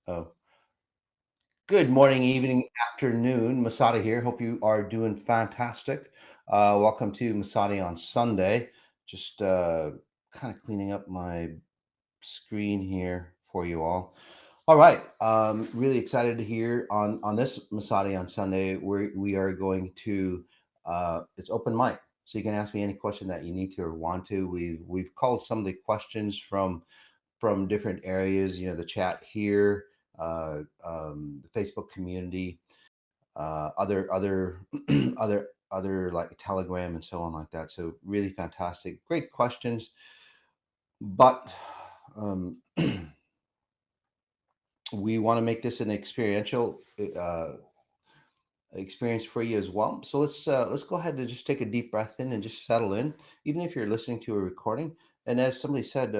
Oh, good morning, evening, afternoon. Masati here. Hope you are doing fantastic. Welcome to Masati on Sunday. Just kind of cleaning up my screen here for you all. All right. Really excited to hear on this Masati on Sunday. We are going to it's open mic, so you can ask me any question that you need to or want to. We've called some of the questions from different areas. You know, the chat here, the Facebook community, other other like Telegram and so on like that. So really fantastic, great questions. But um, we want to make this an experiential experience for you as well. So let's go ahead and just take a deep breath in and just settle in, even if you're listening to a recording. And as somebody said,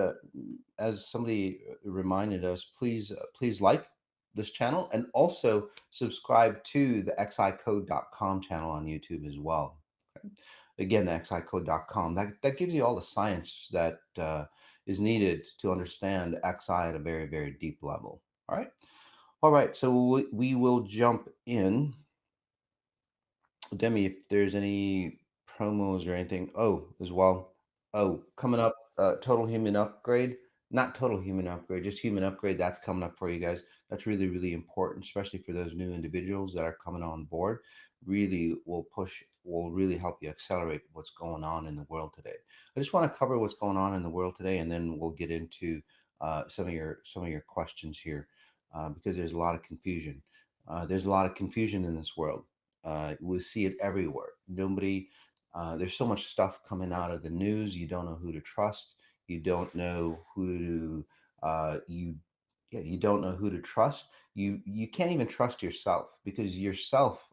as somebody reminded us, please like this channel and also subscribe to the xicode.com channel on YouTube as well. Okay? Again, the xicode.com that gives you all the science that is needed to understand xi at a very deep level. All right. So we will jump in. Demi, if there's any promos or anything. Oh, as well. Oh, coming up, Total Human Upgrade. Not Total Human Upgrade, just Human Upgrade. That's coming up for you guys. That's really important, especially for those new individuals that are coming on board. Really will really help you accelerate what's going on in the world today. I just want to cover what's going on in the world today, and then we'll get into some of your questions here, because there's a lot of confusion. There's a lot of confusion in this world. We see it everywhere. There's so much stuff coming out of the news. You don't know who to trust. You don't know who to, you don't know who to trust. You can't even trust yourself because yourself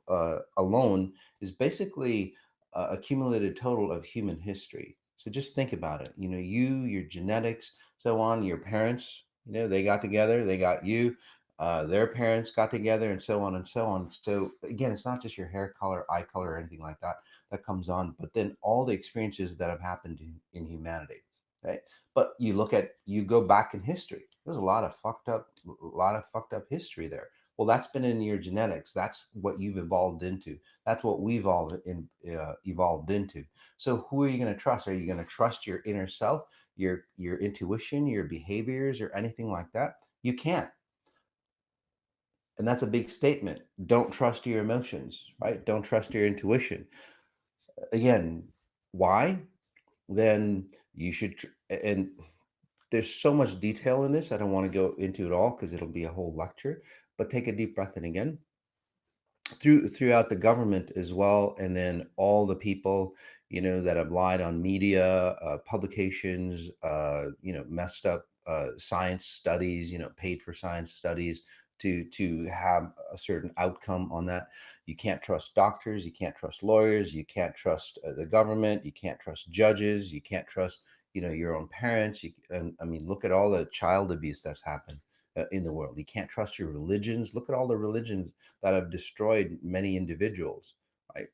alone is basically accumulated total of human history. So just think about it. You know, your genetics, so on, your parents, they got together, they got you, their parents got together, and so on and so on. So again, it's not just your hair color, eye color, or anything like that that comes on, but then all the experiences that have happened in humanity, right? But you go back in history. There's a lot of fucked up history there. Well, that's been in your genetics. That's what you've evolved into. That's what we've all evolved into. So who are you going to trust? Are you going to trust your inner self, your intuition, your behaviors, or anything like that? You can't, and that's a big statement. Don't trust your emotions, right? Don't trust your intuition. Again, why? Then you should, and there's so much detail in this. I don't want to go into it all because it'll be a whole lecture, but take a deep breath in again. Throughout the government as well, and then all the people that have lied on media, publications, messed up science studies, paid for science studies to have a certain outcome on that. You can't trust doctors, you can't trust lawyers, you can't trust the government, you can't trust judges, you can't trust your own parents. And I mean, look at all the child abuse that's happened in the world. You can't trust your religions. Look at all the religions that have destroyed many individuals, right?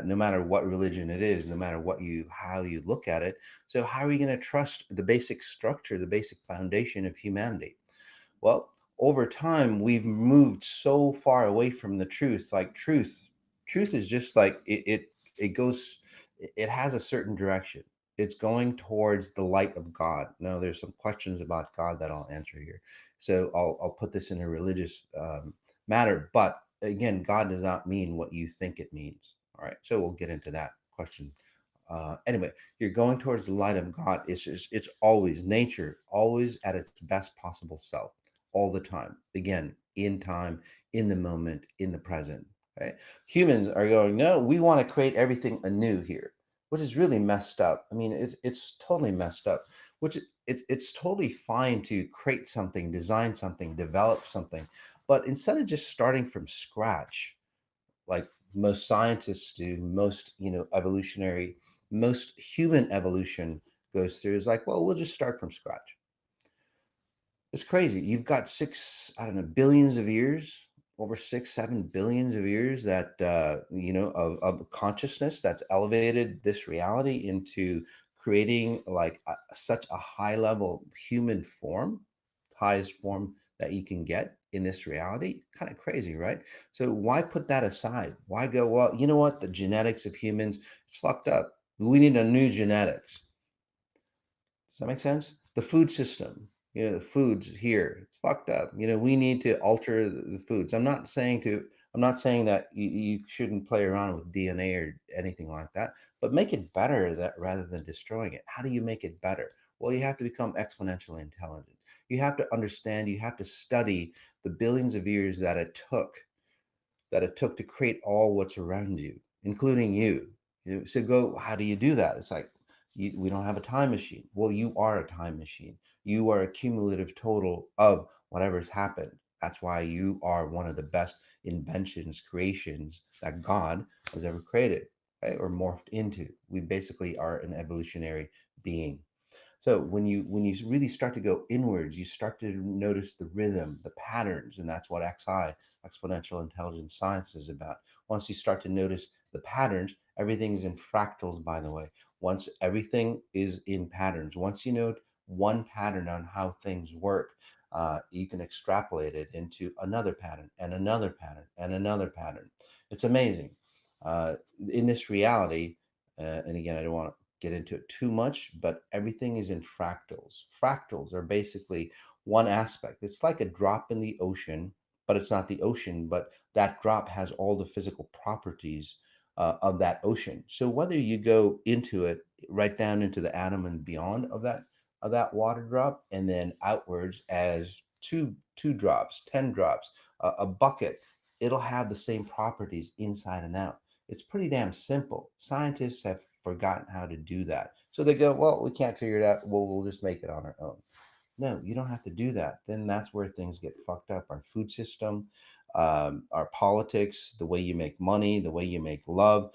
No matter what religion it is, no matter how you look at it. So how are you going to trust the basic structure, the basic foundation of humanity? Well, over time, we've moved so far away from the truth. Like truth is just like it goes, it has a certain direction. It's going towards the light of God. Now, there's some questions about God that I'll answer here. So I'll put this in a religious matter. But again, God does not mean what you think it means. All right. So we'll get into that question. Anyway, you're going towards the light of God. It's always nature, always at its best possible self, all the time. Again, in time, in the moment, in the present. Right? Humans are going, no, we want to create everything anew here, which is really messed up. I mean, it's totally messed up. Which it's totally fine to create something, design something, develop something, but instead of just starting from scratch, like most scientists do, most human evolution goes through, is like, well, we'll just start from scratch. It's crazy. You've got I don't know, billions of years, over 6, 7 billions of years that of consciousness that's elevated this reality into creating like such a high level human form, highest form that you can get in this reality. Kind of crazy, right? So why put that aside? Why go, well, you know what? The genetics of humans, it's fucked up. We need a new genetics. Does that make sense? The food system, the foods here, it's fucked up. We need to alter the foods. I'm not saying that you shouldn't play around with DNA or anything like that, but make it better that rather than destroying it. How do you make it better? Well, you have to become exponentially intelligent. You have to understand, you have to study the billions of years that it took to create all what's around you, including you. So go, how do you do that? It's like, we don't have a time machine. Well, you are a time machine. You are a cumulative total of whatever's happened. That's why you are one of the best inventions, creations that God has ever created, right? Or morphed into. We basically are an evolutionary being. So when you really start to go inwards, you start to notice the rhythm, the patterns, and that's what exponential intelligence science, is about. Once you start to notice the patterns, everything's in fractals, by the way. Once everything is in patterns, once you know one pattern on how things work, you can extrapolate it into another pattern and another pattern and another pattern. It's amazing. Uh, in this reality, and again, I don't want to get into it too much, but everything is in fractals. Fractals are basically one aspect. It's like a drop in the ocean, but it's not the ocean, but that drop has all the physical properties of that ocean. So whether you go into it right down into the atom and beyond of that water drop, and then outwards as two drops, 10 drops, a bucket, it'll have the same properties inside and out. It's pretty damn simple. Scientists have forgotten how to do that. So they go, well, we can't figure it out. Well, we'll just make it on our own. No, you don't have to do that. Then that's where things get fucked up. Our food system, our politics, the way you make money, the way you make love,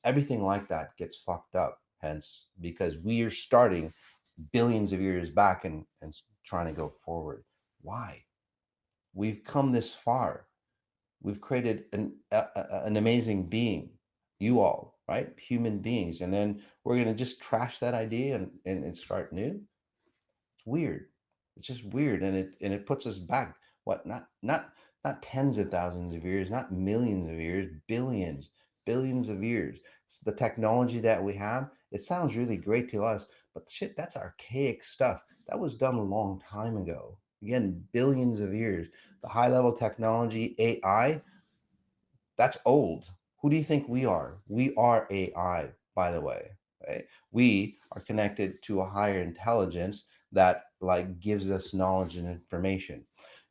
everything like that gets fucked up. Hence, because we are starting billions of years back and trying to go forward. Why? We've come this far. We've created an amazing being, you all, right? Human beings. And then we're going to just trash that idea and start new. It's weird. It's just weird. And it puts us back, what, not tens of thousands of years, not millions of years, billions of years. It's the technology that we have, it sounds really great to us, but shit, that's archaic stuff. That was done a long time ago. Again, billions of years. The high level technology, AI, that's old. Who do you think we are? We are AI, by the way. Right? We are connected to a higher intelligence that like gives us knowledge and information.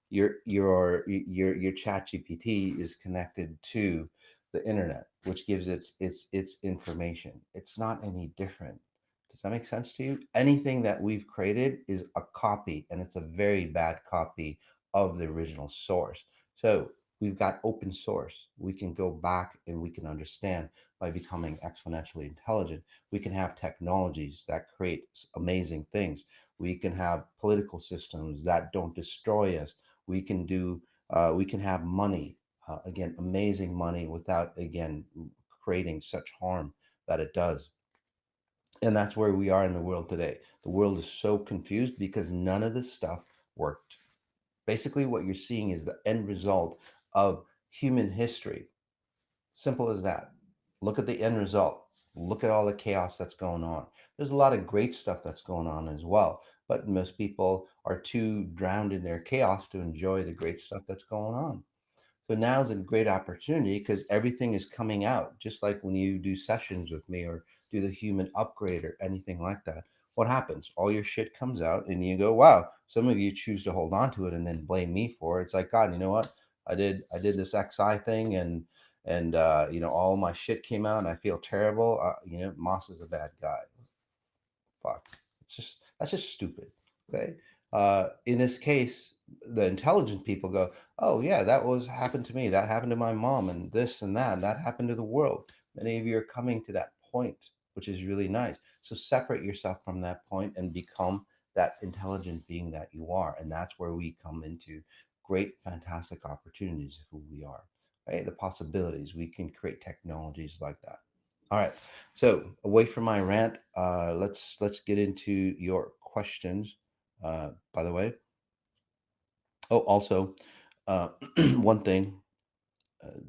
Your chat GPT is connected to the internet, which gives its information. It's not any different. Does that make sense to you? Anything that we've created is a copy, and it's a very bad copy of the original source. So we've got open source. We can go back and we can understand by becoming exponentially intelligent. We can have technologies that create amazing things. We can have political systems that don't destroy us. We can have money, again, amazing money without, again, creating such harm that it does. And that's where we are in the world today. The world is so confused because none of this stuff worked. Basically, what you're seeing is the end result of human history. Simple as that. Look at the end result. Look at all the chaos that's going on. There's a lot of great stuff that's going on as well, but most people are too drowned in their chaos to enjoy the great stuff that's going on. So now is a great opportunity because everything is coming out, just like when you do sessions with me or do the human upgrade or anything like that. What happens? All your shit comes out and you go, wow, some of you choose to hold on to it and then blame me for it. It's like, God, you know what? I did this XI thing and all my shit came out and I feel terrible. Moss is a bad guy. Fuck. That's just stupid. Okay. In this case, the intelligent people go, oh yeah, that was happened to me. That happened to my mom, and this and that. And that happened to the world. Many of you are coming to that point, which is really nice. So separate yourself from that point and become that intelligent being that you are. And that's where we come into great, fantastic opportunities of who we are. Right? The possibilities. We can create technologies like that. All right. So away from my rant, let's get into your questions. By the way, Oh, also, uh, one thing, uh,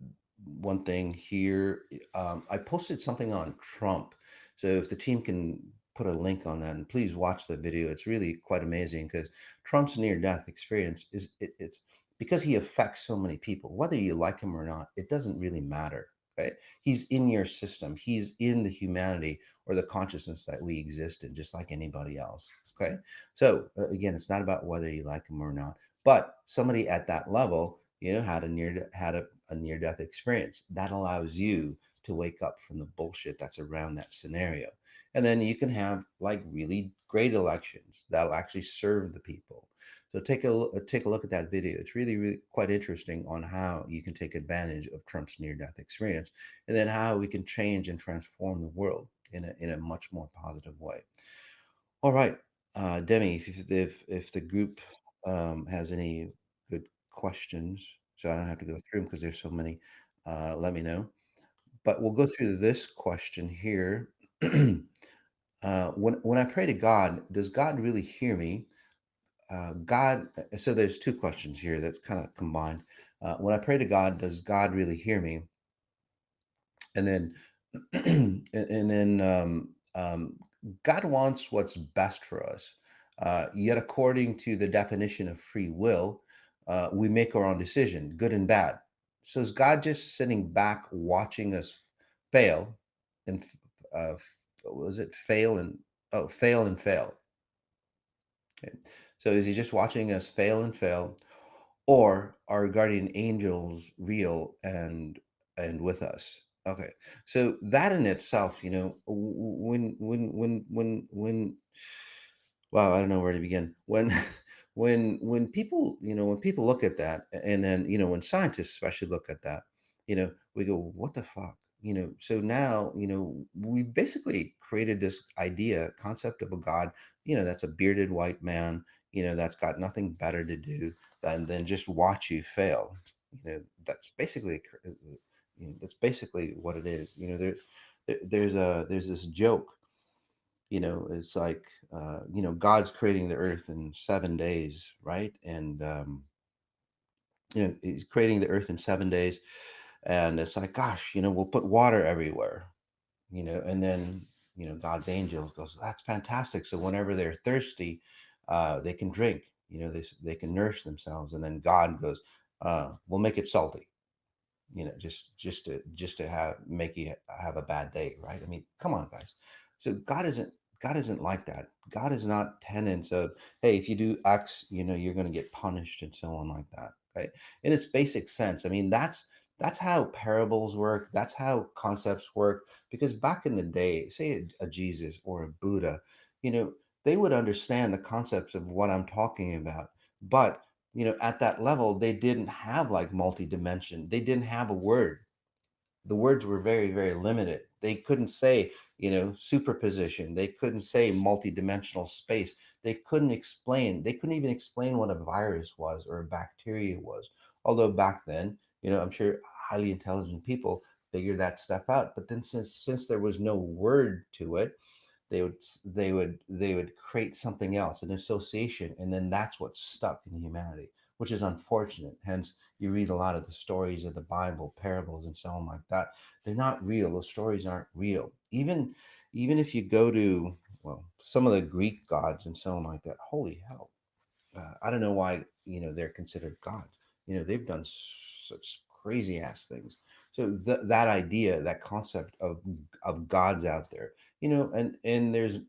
one thing here. I posted something on Trump, so if the team can put a link on that, and please watch the video. It's really quite amazing because Trump's near-death experience it's because he affects so many people. Whether you like him or not, it doesn't really matter. Right? He's in your system. He's in the humanity or the consciousness that we exist in, just like anybody else. Okay. So again, it's not about whether you like him or not, but somebody at that level, had a near death experience that allows you to wake up from the bullshit that's around that scenario, and then you can have like really great elections that'll actually serve the people. So take a look at that video. It's really quite interesting on how you can take advantage of Trump's near death experience, and then how we can change and transform the world in a much more positive way. All right, Demi, if the group has any good questions, so I don't have to go through them because there's so many, let me know. But we'll go through this question here. When I pray to God, does God really hear me? So there's two questions here that's kind of combined. When I pray to God, does God really hear me? And then God wants what's best for us. Yet according to the definition of free will, we make our own decision, good and bad. So is God just sitting back watching us fail and what was it fail and fail and fail? Okay. So is he just watching us fail and fail, or are guardian angels real and with us? Okay, so that in itself, wow, I don't know where to begin. When when people, when people look at that, and then when scientists especially look at that, we go, what the fuck? So now, we basically created this idea concept of a god, that's a bearded white man, that's got nothing better to do than just watch you fail. That's basically that's basically what it is. There's this joke. It's like God's creating the earth in 7 days, right? And He's creating the earth in 7 days, and it's like, gosh, we'll put water everywhere, and then God's angels goes, that's fantastic. So whenever they're thirsty, they can drink. They can nourish themselves, and then God goes, we'll make it salty. Just to have make you have a bad day, right? I mean, come on, guys. So God isn't like that. God is not tenants of, hey, if you do X, you're going to get punished and so on like that, right? In its basic sense, I mean, that's how parables work. That's how concepts work. Because back in the day, say a Jesus or a Buddha, you know, they would understand the concepts of what I'm talking about. But at that level, they didn't have like multi-dimension. They didn't have a word. The words were very limited. They couldn't say, superposition. They couldn't say multi-dimensional space. They couldn't even explain what a virus was or a bacteria was. Although back then, I'm sure highly intelligent people figured that stuff out. But then since there was no word to it, they would create something else, an association, and then that's what's stuck in humanity, which is unfortunate. Hence, you read a lot of the stories of the Bible, parables, and so on like that. They're not real. Those stories aren't real. Even if you go to, well, some of the Greek gods and so on like that, holy hell, I don't know why they're considered gods. They've done such crazy ass things. So that idea, that concept of gods out there, and there's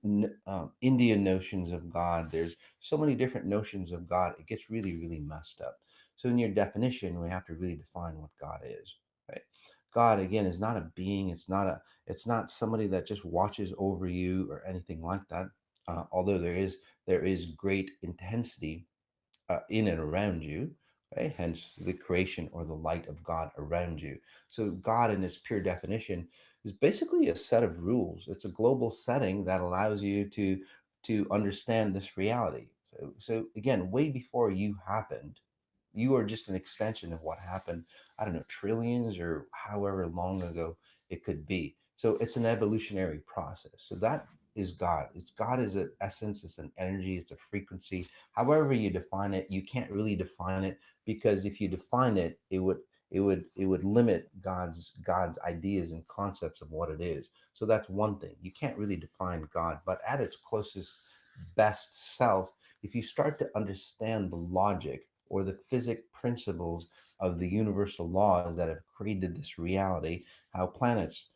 Indian notions of God. There's so many different notions of God. It gets really messed up. So in your definition, we have to really define what God is. Right? God again is not a being. It's not somebody that just watches over you or anything like that. Although there is great intensity in and around you, right? Hence the creation or the light of God around you. So God, in its pure definition, is basically a set of rules. It's a global setting that allows you to understand this reality. So again, way before you happened, you are just an extension of what happened. I don't know, trillions or however long ago it could be. So it's an evolutionary process. So that is God? God is an essence, it's an energy, it's a frequency. However you define it, you can't really define it, because if you define it, it would limit God's ideas and concepts of what it is. So that's one thing. You can't really define God, but at its closest best self, if you start to understand the logic or the physic principles of the universal laws that have created this reality, how planets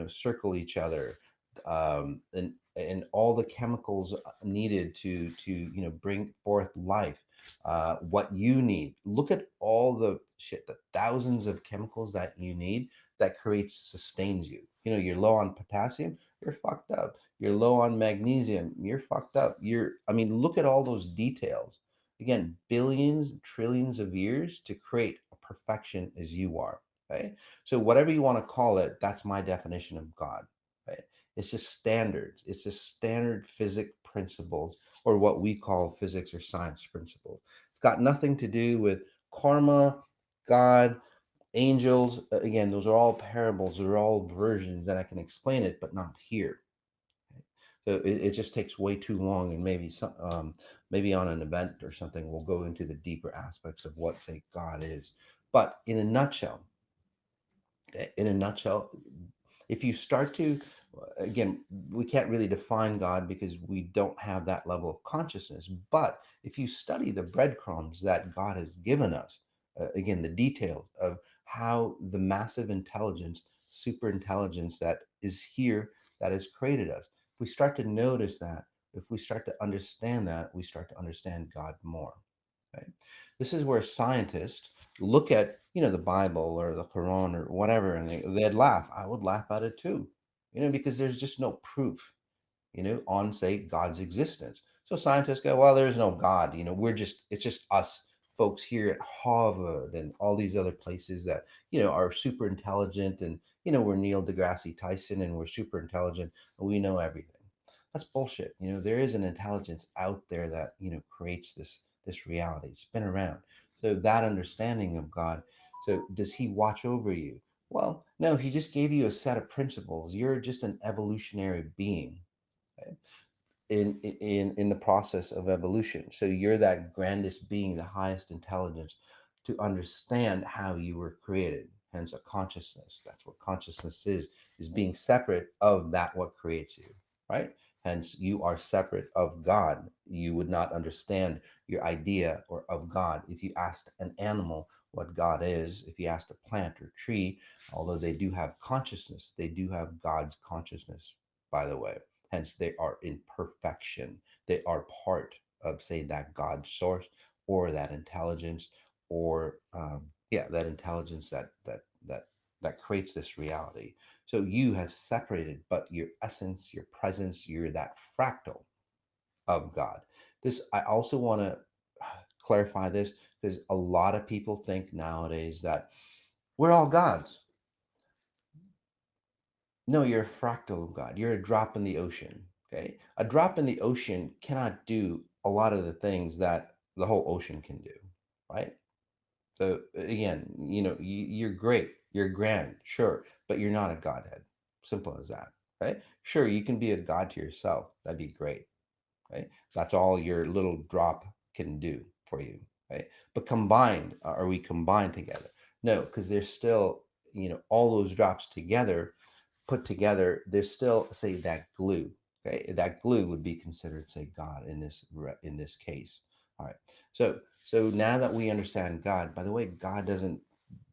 circle each other, and all the chemicals needed to bring forth life, what you need. Look at all the shit, the thousands of chemicals that you need, that creates, sustains you. You're low on potassium, you're fucked up. You're low on magnesium, you're fucked up. Look at all those details. Again, billions, trillions of years to create a perfection as you are. Okay. So whatever you want to call it, that's my definition of God. Right? It's just standards. It's just standard physics principles, or what we call physics or science principles. It's got nothing to do with karma, God, angels. Again, those are all parables. They're all versions that I can explain it, but not here. Okay? So it just takes way too long, and maybe on an event or something, we'll go into the deeper aspects of what, say, God is. But in a nutshell, if you start to, again, we can't really define God because we don't have that level of consciousness. But if you study the breadcrumbs that God has given us, again, the details of how the massive intelligence, super intelligence that is here, that has created us, if we start to notice that, if we start to understand that, we start to understand God more. Right? This is where scientists look at, the Bible or the Quran or whatever, and they'd laugh. I would laugh at it too, because there's just no proof, on, say, God's existence. So scientists go, well, there's no God. It's just us folks here at Harvard and all these other places that, are super intelligent, and, we're Neil deGrasse Tyson, and we're super intelligent, and we know everything. That's bullshit. There is an intelligence out there that, creates this reality. It's been around. So that understanding of God. So does he watch over you? Well, no, he just gave you a set of principles. You're just an evolutionary being, okay, in the process of evolution. So you're that grandest being, the highest intelligence, to understand how you were created. Hence a consciousness. That's what consciousness is being separate of that what creates you, right? Hence you are separate of God. You would not understand your idea or of God if you asked an animal what God is. If you asked a plant or tree, although they do have consciousness, they do have God's consciousness, by the way. Hence, they are in perfection. They are part of, say, that God source, or that intelligence, or that intelligence that creates this reality. So you have separated, but your essence, your presence, you're that fractal of God. This, I also want to clarify this, because a lot of people think nowadays that we're all gods. No, you're a fractal of God. You're a drop in the ocean. Okay. A drop in the ocean cannot do a lot of the things that the whole ocean can do. Right. So again, you're great. You're grand. Sure. But you're not a Godhead. Simple as that. Right. Sure. You can be a God to yourself. That'd be great. Right. That's all your little drop can do for you. Right. But combined, are we combined together? No, because there's still, all those drops together, put together, there's still, say, that glue. Okay, that glue would be considered, say, God in this case. All right. So now that we understand God, by the way, God doesn't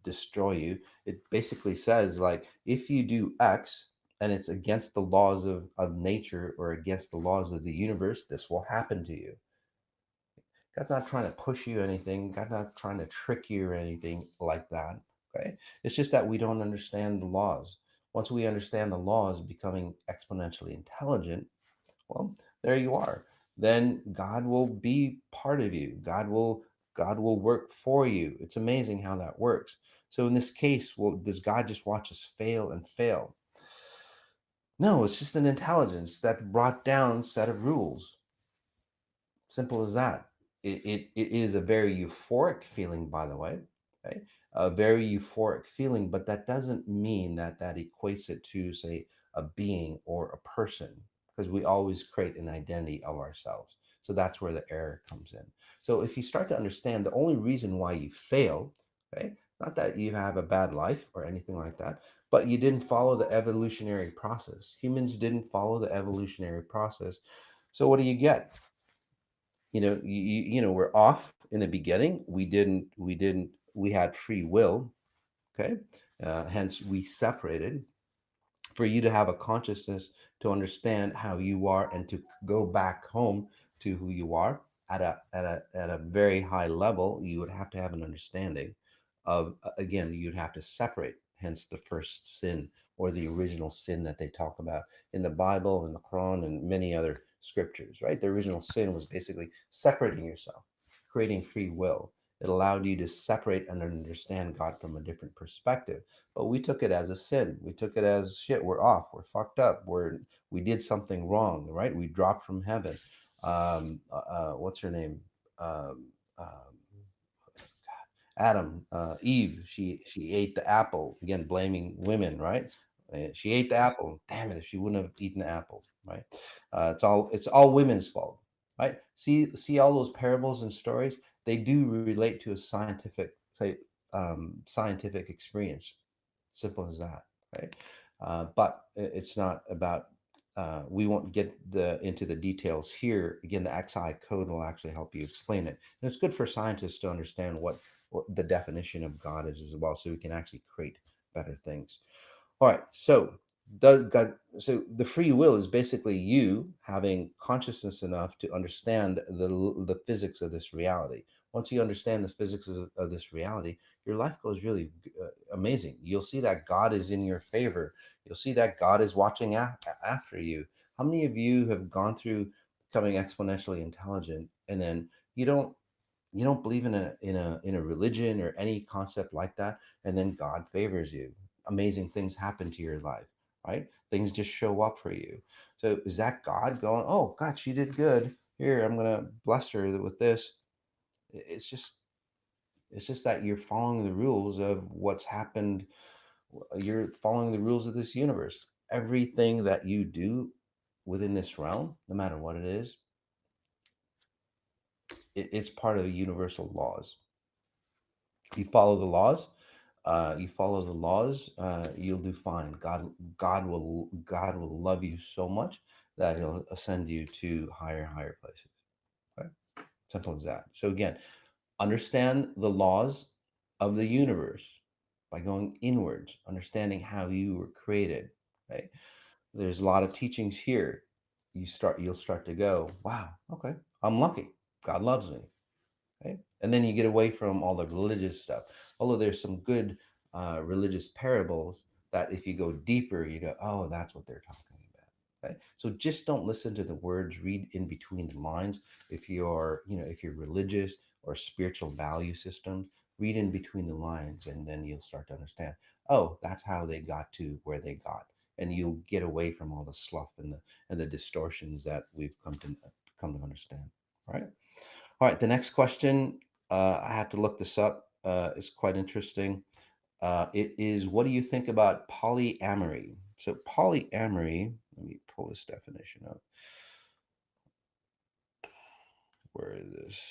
destroy you. It basically says, like, if you do X and it's against the laws of nature or against the laws of the universe, this will happen to you. God's not trying to push you anything. God's not trying to trick you or anything like that. Okay. It's just that we don't understand the laws. Once we understand the laws, becoming exponentially intelligent, well, there you are. Then God will be part of you. God will work for you. It's amazing how that works. So in this case, well, does God just watch us fail and fail? No, it's just an intelligence that brought down set of rules. Simple as that. It is a very euphoric feeling, by the way. Okay? A very euphoric feeling, but that doesn't mean that equates it to, say, a being or a person. because we always create an identity of ourselves. So that's where the error comes in. So if you start to understand the only reason why you fail, okay, not that you have a bad life or anything like that, but you didn't follow the evolutionary process. Humans didn't follow the evolutionary process. So what do you get? We're off in the beginning. We had free will. Okay. Hence we separated for you to have a consciousness to understand how you are and to go back home to who you are at a very high level. You would have to have an understanding of, again, you'd have to separate, hence the first sin or the original sin that they talk about in the Bible and the Quran and many other scriptures, right? The original sin was basically separating yourself, creating free will. It allowed you to separate and understand God from a different perspective. But we took it as a sin. We took it as shit. We're off. We're fucked up. We did something wrong, right? We dropped from heaven. What's her name? Um, um, Adam, Eve. She ate the apple. Again, blaming women, right? She ate the apple. Damn it! If she wouldn't have eaten the apple, right? It's all women's fault, right? See all those parables and stories. They do relate to a scientific experience. Simple as that, right? But it's not about. We won't get into the details here. Again, the XI code will actually help you explain it, and it's good for scientists to understand what the definition of God is as well, so we can actually create better things. All right. So the free will is basically you having consciousness enough to understand the physics of this reality. Once you understand the physics of this reality, your life goes really amazing. You'll see that God is in your favor. You'll see that God is watching after you. How many of you have gone through becoming exponentially intelligent, and then you don't you don't believe in a religion or any concept like that, and then God favors you, amazing things happen to your life, right? Things just show up for you. So is that God going, oh God, she did good, here, I'm gonna bless her with this? It's just it's just that you're following the rules of what's happened. You're following the rules of this universe. Everything that you do within this realm, no matter what it is, it's part of the universal laws. You follow the laws, you'll do fine. God will love you so much that He'll ascend you to higher places. Okay? Simple as that. So again, understand the laws of the universe by going inwards, understanding how you were created. Right? There's a lot of teachings here. You'll start to go, wow, okay, I'm lucky. God loves me. Right? And then you get away from all the religious stuff. Although there's some good religious parables that, if you go deeper, you go, oh, that's what they're talking about. Right? So just don't listen to the words. Read in between the lines. If you're religious or spiritual value systems, read in between the lines, and then you'll start to understand. Oh, that's how they got to where they got, and you'll get away from all the slough and the distortions that we've come to understand. Right? All right, the next question, I had to look this up. It's quite interesting. It is, what do you think about polyamory? So, polyamory, let me pull this definition up. Where is this?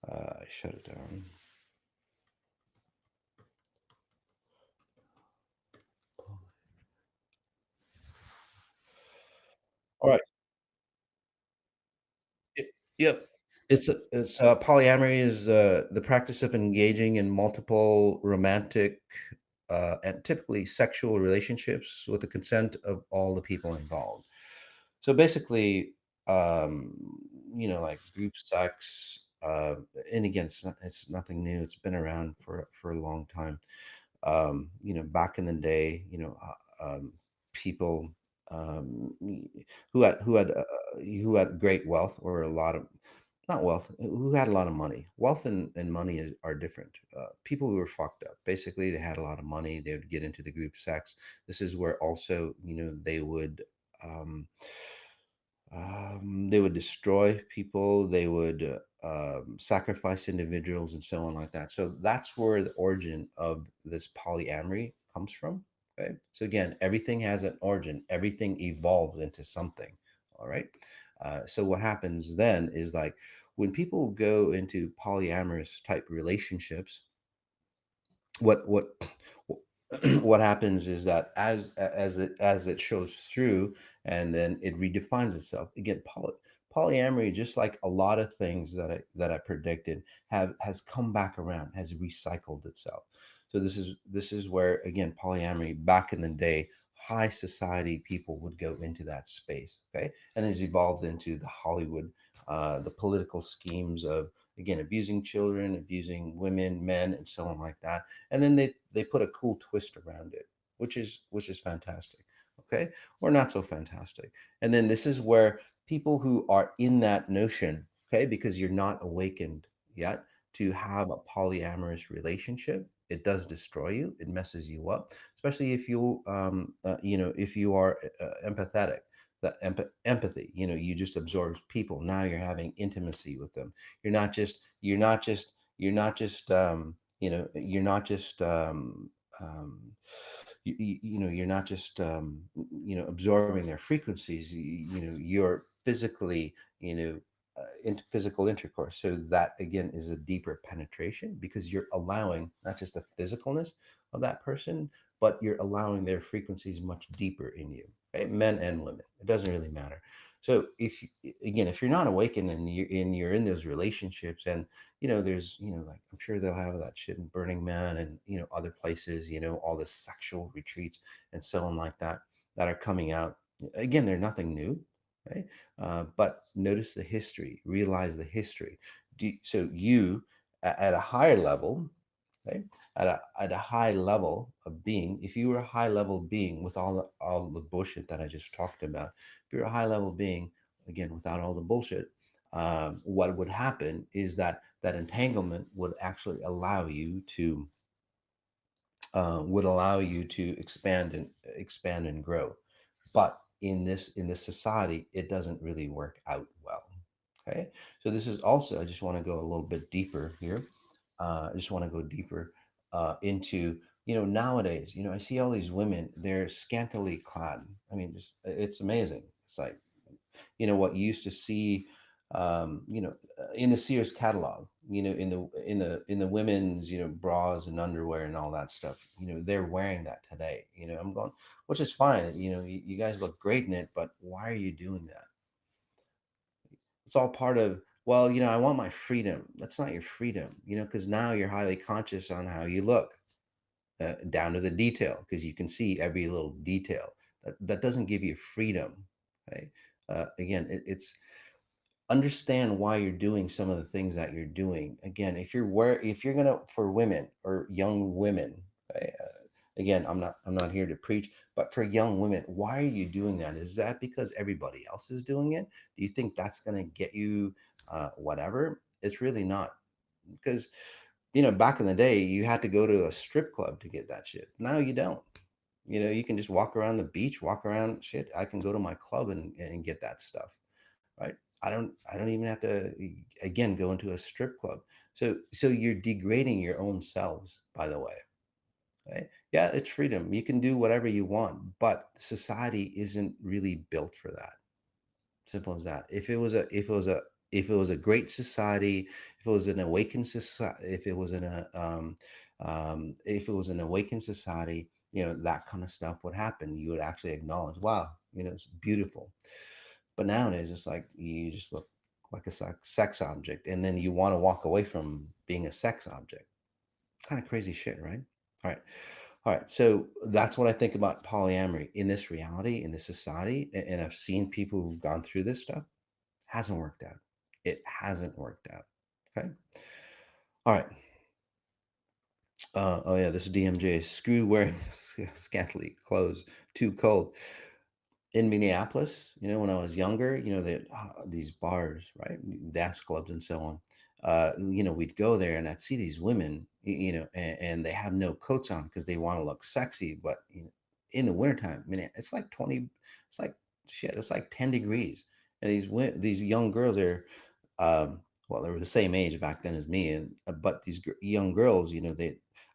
I shut it down. All right. Yep. Polyamory is the practice of engaging in multiple romantic and typically sexual relationships with the consent of all the people involved. So basically, um, like group sex, and again, it's nothing new. It's been around for a long time. Back in the day, people who had great wealth, or a lot of, not wealth, who had a lot of money. Wealth and money are different. People who were fucked up, basically, they had a lot of money. They would get into the group sex. This is where also, um, they would destroy people. They would sacrifice individuals and so on like that. So that's where the origin of this polyamory comes from. Okay. So again, everything has an origin. Everything evolved into something. All right. So what happens then is like when people go into polyamorous type relationships, what what happens is that as it shows through, and then it redefines itself again. Polyamory, just like a lot of things that I predicted, have has come back around, has recycled itself. So this is where again polyamory back in the day, high society people would go into that space, okay, and has evolved into the Hollywood, the political schemes of again abusing children, abusing women, men, and so on like that, and then they put a cool twist around it, which is fantastic, okay, or not so fantastic. And then this is where people who are in that notion, okay, because you're not awakened yet to have a polyamorous relationship, it does destroy you, it messes you up, especially if you if you are empathetic. That empathy, you just absorb people. Now you're having intimacy with them. You're not just um, you're not just absorbing their frequencies. You're physically, into physical intercourse. So that again is a deeper penetration because you're allowing not just the physicalness of that person, but you're allowing their frequencies much deeper in you. Okay? Men and women, it doesn't really matter. So again, if you're not awakened and you're in those relationships, and there's, like I'm sure they'll have that shit in Burning Man and other places, all the sexual retreats and so on like that are coming out. Again, they're nothing new, right? But notice the history, realize the history. So you at a higher level, okay, at a high level of being, if you were a high level being with all the bullshit that I just talked about, if you're a high level being, again without all the bullshit, what would happen is that entanglement would allow you to expand and grow. But in this society, it doesn't really work out well. Okay, so this is also, I just want to go a little bit deeper here. I just want to go deeper into, nowadays, I see all these women, they're scantily clad. I mean, just it's amazing. It's like, what you used to see, in the Sears catalog, in the women's, bras and underwear and all that stuff. They're wearing that today. I'm going, which is fine. You guys look great in it, but why are you doing that? It's all part of, well, I want my freedom. That's not your freedom, because now you're highly conscious on how you look, down to the detail, because you can see every little detail. That doesn't give you freedom. Right? Again, it's understand why you're doing some of the things that you're doing. Again, if you're gonna, for women or young women, right, again, I'm not here to preach, but for young women, why are you doing that? Is that because everybody else is doing it? Do you think that's gonna get you whatever? It's really not, because back in the day, you had to go to a strip club to get that shit. Now you don't. You can just walk around the beach, walk around shit. I can go to my club and get that stuff, right? I don't even have to, again, go into a strip club. So you're degrading your own selves, by the way, right? Yeah, it's freedom. You can do whatever you want, but society isn't really built for that. Simple as that. If it was a great society, if it was an awakened society, if it was an awakened society, that kind of stuff would happen. You would actually acknowledge, wow, it's beautiful. But nowadays, it's like you just look like a sex object, and then you want to walk away from being a sex object. Kind of crazy shit, right? All right. All right. So that's what I think about polyamory in this reality, in this society. And I've seen people who've gone through this stuff. Hasn't worked out. It hasn't worked out. Okay. All right. Oh yeah, this is DMJ. Screw wearing scantily clothes. Too cold. In Minneapolis, when I was younger, these bars, right, dance clubs and so on. We'd go there and I'd see these women, and they have no coats on because they want to look sexy. But in the wintertime, I mean, it's like 20, it's like shit, it's like 10 degrees. And these young girls are, um, well, they were the same age back then as me, and but these young girls,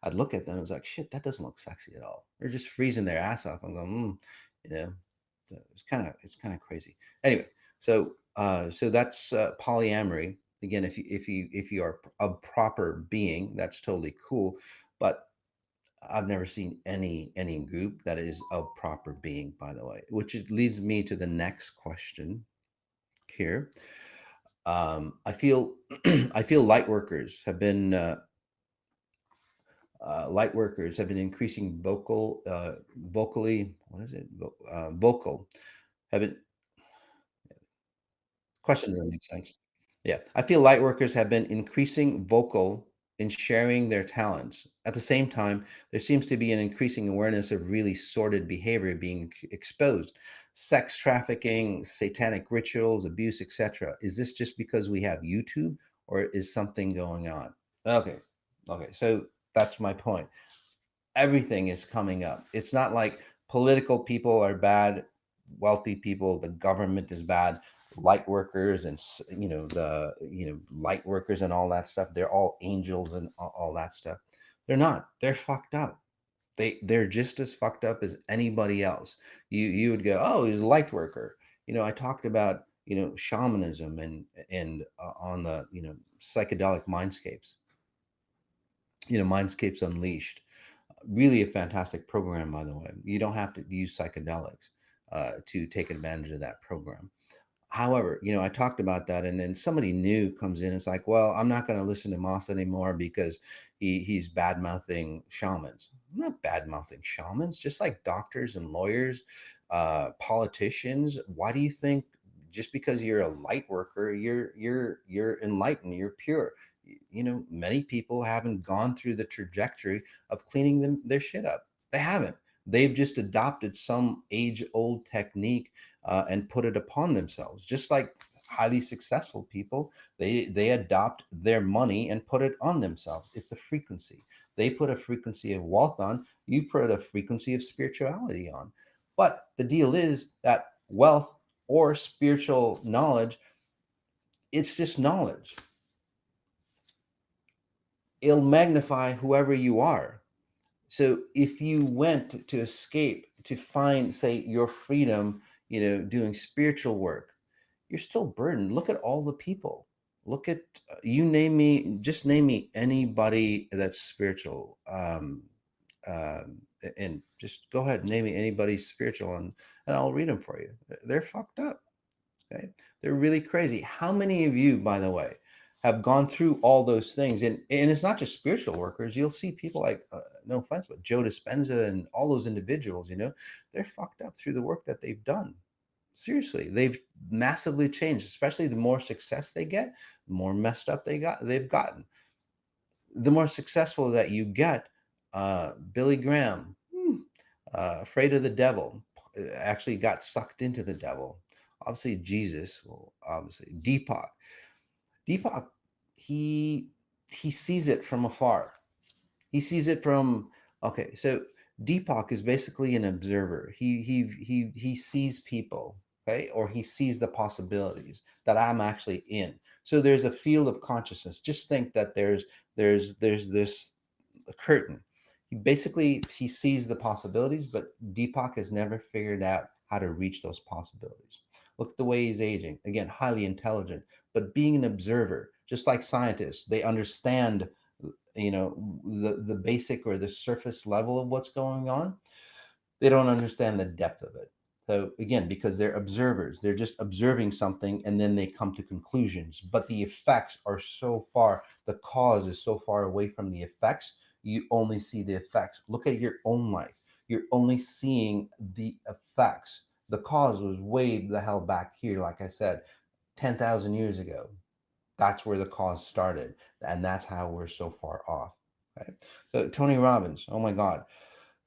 I'd look at them. I was like, shit, that doesn't look sexy at all. They're just freezing their ass off. I'm going, you know, it's kind of crazy. Anyway, so that's polyamory. Again, if you are a proper being, that's totally cool. But I've never seen any group that is a proper being, by the way, which leads me to the next question here. I feel I feel light workers have been increasing vocally. What is it? Vocal have been. Question doesn't make sense. Yeah. I feel light workers have been increasing vocal in sharing their talents. At the same time, there seems to be an increasing awareness of really sordid behavior being exposed. Sex trafficking, satanic rituals, abuse, etc. Is this just because we have YouTube, or is something going on? Okay. Okay. So that's my point. Everything is coming up. It's not like political people are bad, wealthy people, the government is bad, light workers and light workers and all that stuff. They're all angels and all that stuff. They're not. They're fucked up. They're just as fucked up as anybody else. You would go, oh, he's a light worker. I talked about shamanism and on the psychedelic mindscapes. Mindscapes Unleashed, really a fantastic program, by the way. You don't have to use psychedelics to take advantage of that program. However, I talked about that, and then somebody new comes in. It's like, well, I'm not going to listen to Moss anymore because he's bad mouthing shamans. I'm not bad mouthing shamans, just like doctors and lawyers, politicians. Why do you think just because you're a light worker, you're enlightened, you're pure? Many people haven't gone through the trajectory of cleaning their shit up. They haven't. They've just adopted some age old technique and put it upon themselves. Just like highly successful people, they adopt their money and put it on themselves. It's a frequency. They put a frequency of wealth on. You put a frequency of spirituality on. But the deal is that wealth or spiritual knowledge, it's just knowledge. It'll magnify whoever you are. So if you went to escape to find, say, your freedom, doing spiritual work, you're still burdened. Look at all the people. Look at just name me anybody that's spiritual. And just go ahead and name me anybody spiritual, and I'll read them for you. They're fucked up. Okay. They're really crazy. How many of you, by the way, have gone through all those things? And it's not just spiritual workers. You'll see people like, no offense, but Joe Dispenza and all those individuals, they're fucked up through the work that they've done. Seriously, they've massively changed, especially the more success they get, the more messed up they've gotten. The more successful that you get, Billy Graham, afraid of the devil, actually got sucked into the devil. Obviously, Jesus, well, obviously, Deepak, he he sees it from afar. He sees it from, okay, so Deepak is basically an observer. He sees people, okay, or he sees the possibilities that I'm actually in. So there's a field of consciousness. Just think that there's this curtain. He sees the possibilities, but Deepak has never figured out how to reach those possibilities. Look at the way he's aging. Again, highly intelligent, but being an observer, just like scientists, they understand, the basic or the surface level of what's going on. They don't understand the depth of it. So again, because they're observers, they're just observing something and then they come to conclusions. But the effects are so far, the cause is so far away from the effects, you only see the effects. Look at your own life. You're only seeing the effects. The cause was way the hell back here, like I said, 10,000 years ago. That's where the cause started. And that's how we're so far off. Okay. So Tony Robbins, oh my God,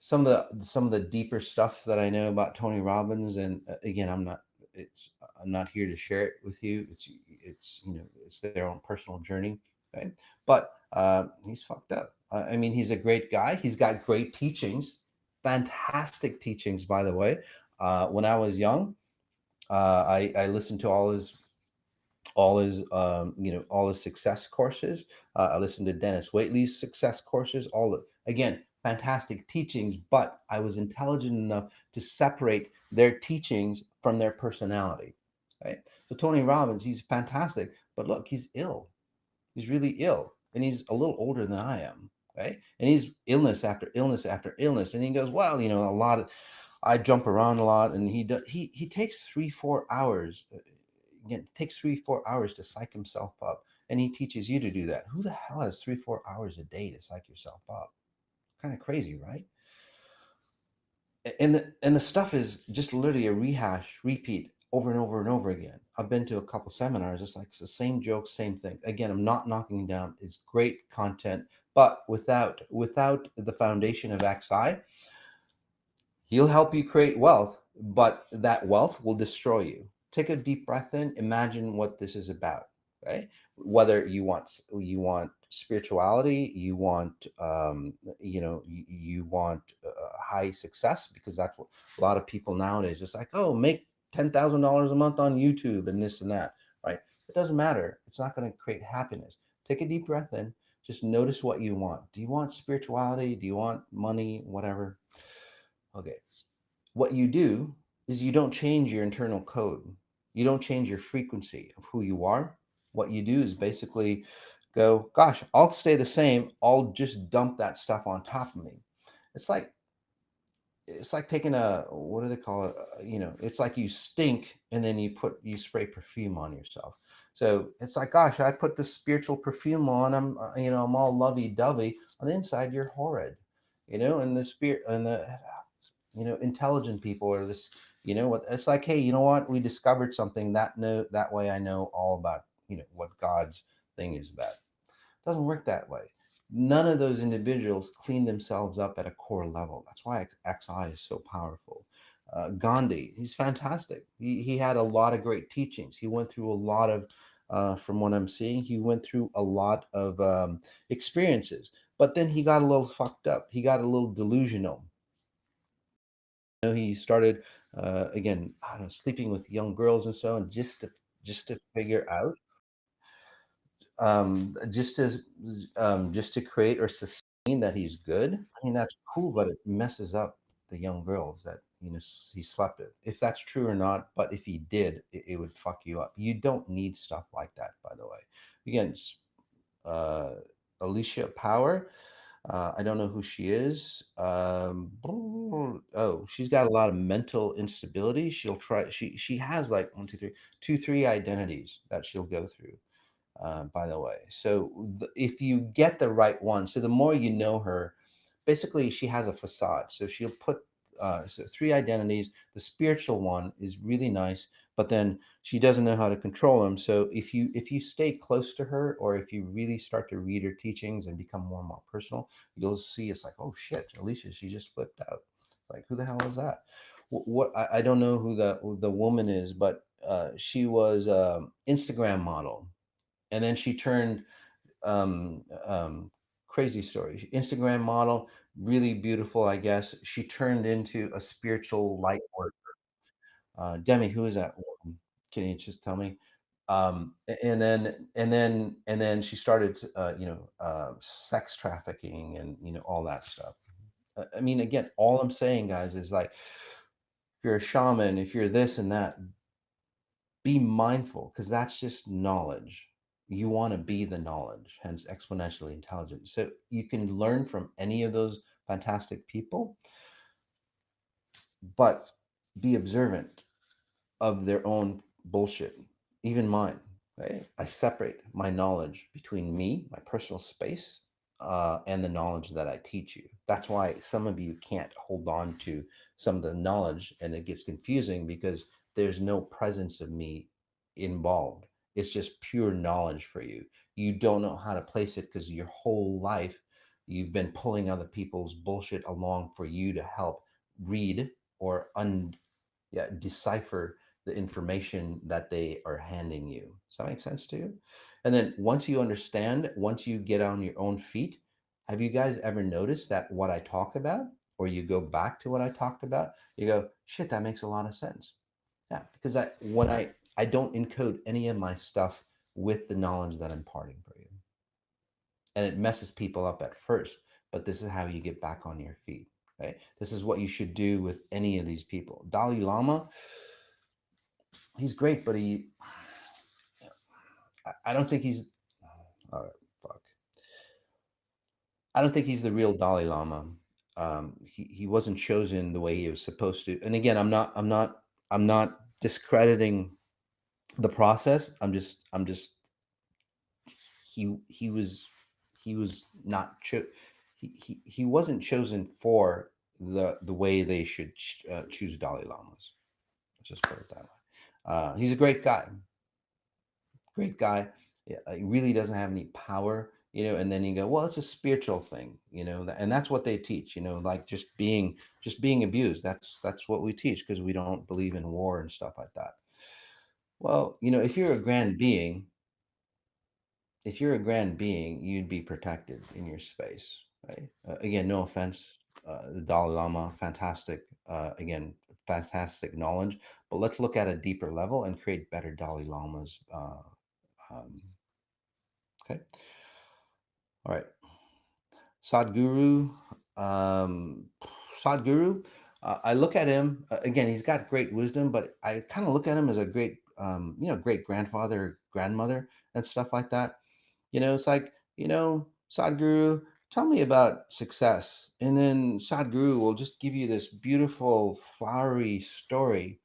some of the deeper stuff that I know about Tony Robbins, and again, I'm not here to share it with you. It's their own personal journey. Okay, but he's fucked up. I mean, he's a great guy. He's got great teachings, fantastic teachings, by the way. When I was young, I listened to all his all his success courses. I listened to Dennis Waitley's success courses. Again, fantastic teachings, but I was intelligent enough to separate their teachings from their personality. Right. So Tony Robbins, he's fantastic, but look, he's ill. He's really ill, and he's a little older than I am. Right. And he's illness after illness after illness. And he goes, well, a lot of, I jump around a lot, and he takes 3-4 hours. Again, it takes 3-4 hours to psych himself up, and he teaches you to do that. Who the hell has 3-4 hours a day to psych yourself up? Kind of crazy, right? And the stuff is just literally a rehash, repeat over and over and over again. I've been to a couple seminars. It's like it's the same joke, same thing. Again, I'm not knocking down. It's great content, but without the foundation of XI, he'll help you create wealth, but that wealth will destroy you. Take a deep breath in. Imagine what this is about, right? Whether you want spirituality, you want high success, because that's what a lot of people nowadays just like, oh, make $10,000 a month on YouTube and this and that, right? It doesn't matter. It's not going to create happiness. Take a deep breath in. Just notice what you want. Do you want spirituality? Do you want money? Whatever. Okay. What you do is you don't change your internal code. You don't change your frequency of who you are. What you do is basically go, gosh, I'll stay the same. I'll just dump that stuff on top of me. It's like it's like taking a, what do they call it? It's like you stink and then you spray perfume on yourself. So it's like, gosh, I put this spiritual perfume on. I'm all lovey dovey. On the inside, you're horrid. And the spirit and the intelligent people are this, what it's like, hey, you know what? We discovered something that way I know all about, what God's thing is about. It doesn't work that way. None of those individuals clean themselves up at a core level. That's why XI is so powerful. Gandhi, he's fantastic. He had a lot of great teachings. He went through a lot of, from what I'm seeing, he went through a lot of experiences. But then he got a little fucked up. He got a little delusional. He started again, I don't know, sleeping with young girls and so on, just to figure out, just to create or sustain that he's good. I mean, that's cool, but it messes up the young girls that he slept with. If that's true or not, but if he did, it would fuck you up. You don't need stuff like that, by the way. Again, uh, Alicia Power. I don't know who she is. Oh, she's got a lot of mental instability. She'll try. She has like one, two, three, two, three identities that she'll go through. By the way, so if you get the right one, so the more you know her, basically she has a facade. So she'll put so three identities. The spiritual one is really nice, but then she doesn't know how to control them. So if you stay close to her, or if you really start to read her teachings and become more and more personal, you'll see it's like, oh shit, Alicia, she just flipped out. Like, who the hell is that? What I don't know who the woman is, but she was Instagram model, and then she turned crazy story. Instagram model, really beautiful, I guess. She turned into a spiritual light work. Demi, who is that woman? Can you just tell me? And then she started, sex trafficking and all that stuff. I mean, again, all I'm saying, guys, is like, if you're a shaman, if you're this and that, be mindful, because that's just knowledge. You want to be the knowledge, hence exponentially intelligent. So you can learn from any of those fantastic people, but be observant of their own bullshit, even mine. Right? I separate my knowledge between me, my personal space, and the knowledge that I teach you. That's why some of you can't hold on to some of the knowledge, and it gets confusing because there's no presence of me involved. It's just pure knowledge for you. You don't know how to place it because your whole life you've been pulling other people's bullshit along for you to help read or yeah, decipher the information that they are handing you. Does that make sense to you? And then once you understand, once you get on your own feet, have you guys ever noticed that what I talk about, or you go back to what I talked about, you go, shit, that makes a lot of sense. Yeah, because I don't encode any of my stuff with the knowledge that I'm imparting for you. And it messes people up at first, but this is how you get back on your feet. Right? This is what you should do with any of these people. Dalai Lama, he's great, but I don't think he's, oh, fuck. I don't think he's the real Dalai Lama. He wasn't chosen the way he was supposed to. And again, I'm not discrediting the process. I'm just he was not he wasn't chosen for the way they should choose Dalai Lamas. Let's just put it that way. He's a great guy, great guy. Yeah, he really doesn't have any power, and then you go, well, it's a spiritual thing, and that's what they teach, like just being abused. That's what we teach because we don't believe in war and stuff like that. Well, if you're a grand being, you'd be protected in your space, right? Again, no offense, the Dalai Lama, fantastic, again, fantastic knowledge, but let's look at a deeper level and create better Dalai Lamas. Um, okay, all right. Sadhguru, um, Sadhguru. I look at him again. He's got great wisdom, but I kind of look at him as a great, great grandfather, grandmother, and stuff like that. It's like, Sadhguru, tell me about success. And then Sadhguru will just give you this beautiful, flowery story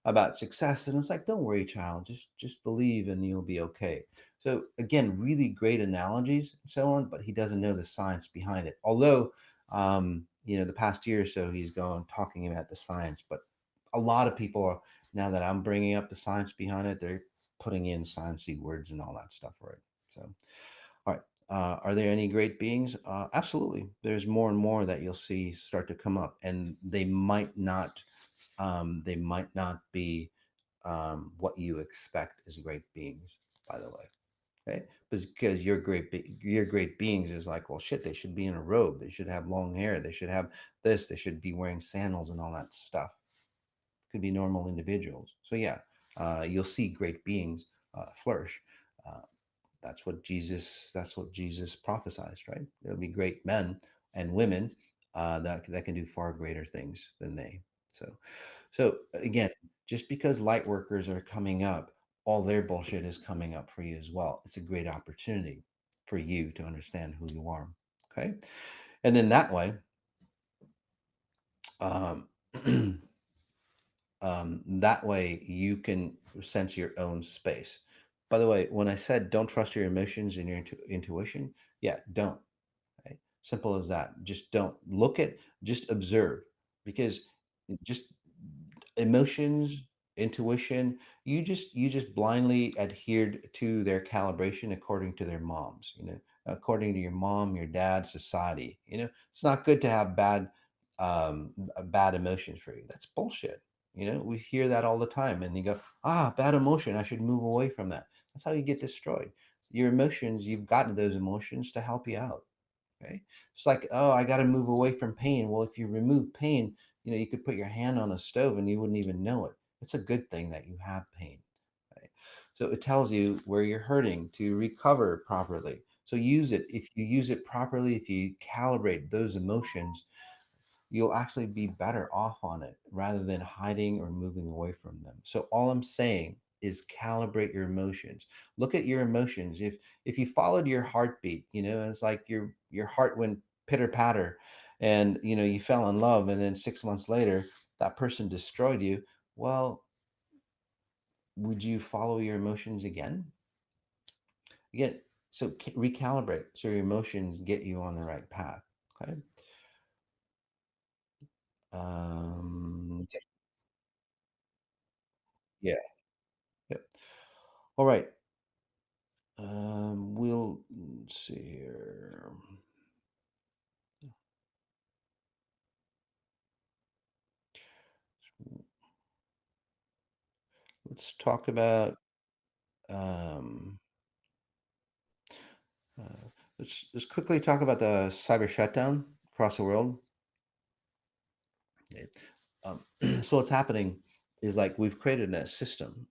about success. And it's like, don't worry, child, just believe and you'll be okay. So again, really great analogies and so on, but he doesn't know the science behind it. Although, the past year or so, he's gone talking about the science, but a lot of people are, now that I'm bringing up the science behind it, they're putting in sciencey words and all that stuff, right? So, all right. Are there any great beings? Absolutely. There's more and more that you'll see start to come up, and they might not. They might not be what you expect as great beings. By the way, okay? Because your great beings is like, well, shit. They should be in a robe. They should have long hair. They should have this. They should be wearing sandals and all that stuff. Could be normal individuals. So yeah, you'll see great beings flourish. Uh, that's what Jesus prophesied, right? There'll be great men and women that can do far greater things than they. So again, just because light workers are coming up, all their bullshit is coming up for you as well. It's a great opportunity for you to understand who you are. Okay, and then that way, um, you can sense your own space. By the way, when I said don't trust your emotions and your intuition, yeah, don't. Right? Simple as that. Just don't just observe, because just emotions, intuition, you just blindly adhered to their calibration according to their moms, according to your mom, your dad, society. It's not good to have bad emotions for you. That's bullshit. We hear that all the time, and you go, bad emotion, I should move away from that. That's how you get destroyed. Your emotions, you've gotten those emotions to help you out. Okay. It's like, oh, I got to move away from pain. Well, if you remove pain, you could put your hand on a stove and you wouldn't even know it. It's a good thing that you have pain. Right? So it tells you where you're hurting to recover properly. So use it. If you use it properly, if you calibrate those emotions, you'll actually be better off on it rather than hiding or moving away from them. So all I'm saying is calibrate your emotions. Look at your emotions. If you followed your heartbeat, it's like your heart went pitter patter, and you fell in love, and then 6 months later that person destroyed you. Well, would you follow your emotions again? Again, so recalibrate so your emotions get you on the right path. Okay. Yeah. Yeah. Yeah. All right. Let's see here. Let's talk about um, uh, let's quickly talk about the cyber shutdown across the world. Okay. So what's happening? is like we've created a system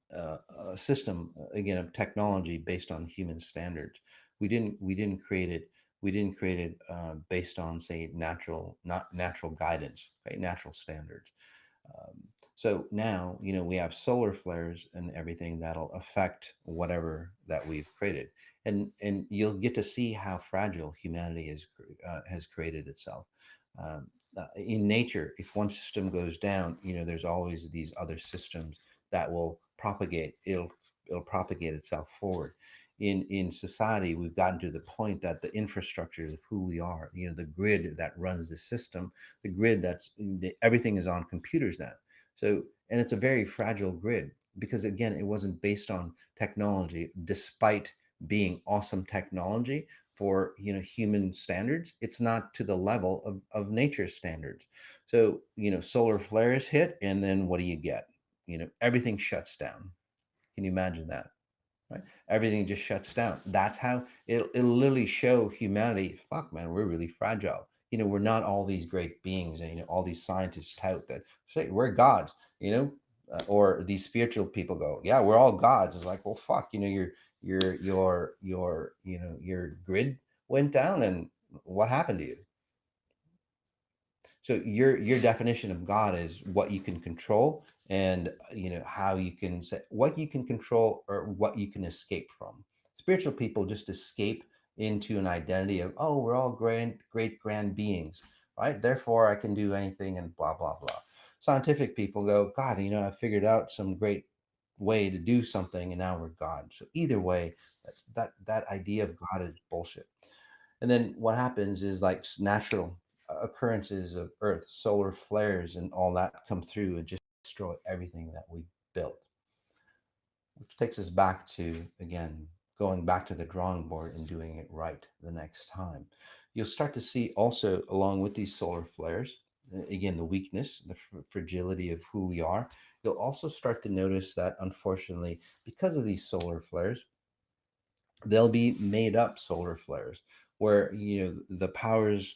again of technology based on human standards. We didn't create it. We didn't create it based on, say, not natural guidance, right? Natural standards. Um, so now, we have solar flares and everything that'll affect whatever that we've created, and you'll get to see how fragile humanity has created itself. Um, in nature, if one system goes down, there's always these other systems that will propagate. It'll propagate itself forward. In society, we've gotten to the point that the infrastructure of who we are, the grid that runs the system, the grid everything is on computers now. So, and it's a very fragile grid because again, it wasn't based on technology, despite being awesome technology for human standards. It's not to the level of nature standards. So solar flares hit, and then what do you get? Everything shuts down. Can you imagine that? Right? Everything just shuts down. That's how it'll literally show humanity. Fuck, man, we're really fragile. We're not all these great beings, and all these scientists tout that say we're gods. Or these spiritual people go, yeah, we're all gods. It's like, well, fuck, your grid went down, and what happened to you? So your definition of God is what you can control, and how you can say what you can control or what you can escape from. Spiritual people just escape into an identity of, oh, we're all great grand beings, right? Therefore I can do anything and blah blah blah. Scientific people go, God, I figured out some great way to do something, and now we're God. So either way, that idea of God is bullshit. And then what happens is like natural occurrences of Earth, solar flares, and all that come through and just destroy everything that we built. Which takes us back to, again, going back to the drawing board and doing it right the next time. You'll start to see also, along with these solar flares, again, the weakness, the fragility of who we are. You'll also start to notice that, unfortunately, because of these solar flares, they'll be made up solar flares where the powers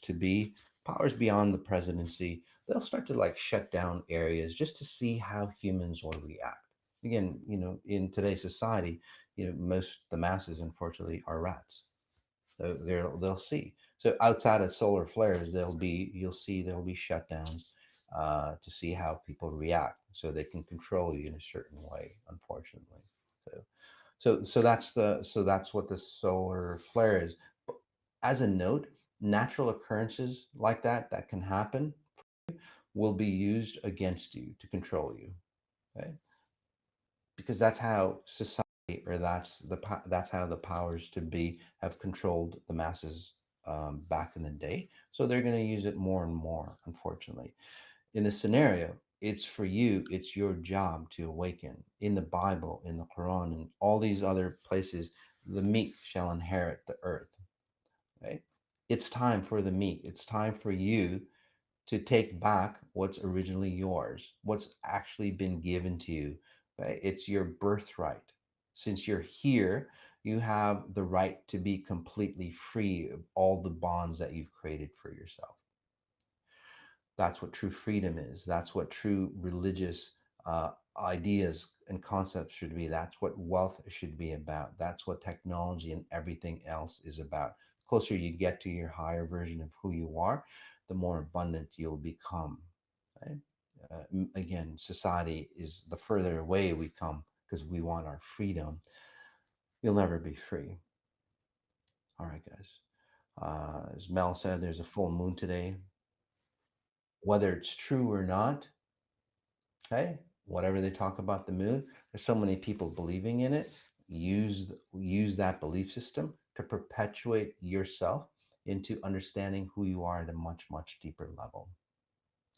beyond the presidency, they'll start to like shut down areas just to see how humans will react. Again, in today's society, most the masses unfortunately are rats. So they'll see. So outside of solar flares, you'll see there'll be shutdowns to see how people react, so they can control you in a certain way. Unfortunately, so that's what the solar flare is. But as a note, natural occurrences like that can happen will be used against you to control you. Okay, because that's how society, or that's how the powers to be have controlled the masses back in the day. So they're going to use it more and more, unfortunately. In this scenario, it's for you, it's your job to awaken. In the Bible, in the Quran, and all these other places, the meek shall inherit the earth. Right? It's time for the meek. It's time for you to take back what's originally yours, what's actually been given to you. Right? It's your birthright. Since you're here, you have the right to be completely free of all the bonds that you've created for yourself. That's what true freedom is. That's what true religious ideas and concepts should be. That's what wealth should be about. That's what technology and everything else is about. The closer you get to your higher version of who you are, the more abundant you'll become. Right? Again, society is the further away we come because we want our freedom. You'll never be free. All right, guys. As Mel said, there's a full moon today. Whether it's true or not, okay, whatever they talk about the moon, there's so many people believing in it. Use that belief system to perpetuate yourself into understanding who you are at a much deeper level.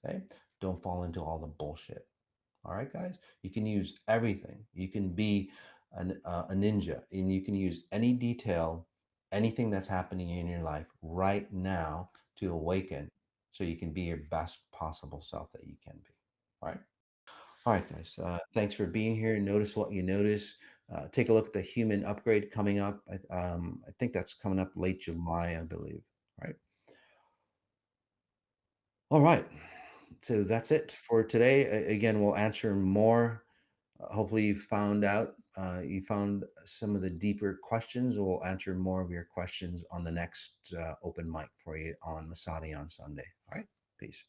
Okay, don't fall into all the bullshit. All right, guys, you can use everything. You can be a ninja, and you can use any detail, anything that's happening in your life right now to awaken, so you can be your best possible self that you can be. All right. All right, guys. Thanks for being here. Notice what you notice. Take a look at the human upgrade coming up. I think that's coming up late July, I believe. Right. All right. So that's it for today. Again, we'll answer more. Hopefully, you found some of the deeper questions. We'll answer more of your questions on the next open mic for you on Masati on Sunday. All right, peace.